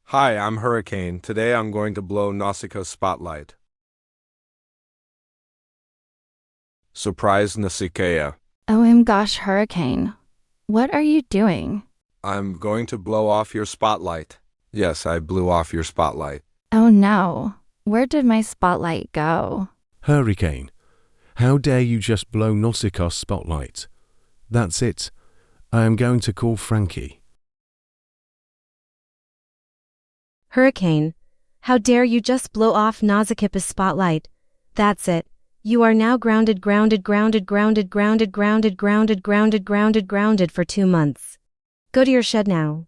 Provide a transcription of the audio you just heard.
Hi, I'm Hurricane. Today I'm going to blow Nausicaa's spotlight. Surprise, Nausicaa. Gosh, Hurricane. What are you doing? I'm going to blow off your spotlight. Yes, I blew off your spotlight. Oh no. Where did my spotlight go? Hurricane, how dare you just blow Nausicaa's spotlight? That's it. I am going to call Frankie. Hurricane, how dare you just blow off Nausicaa's spotlight? That's it. You are now grounded for 2 months. Go to your shed now.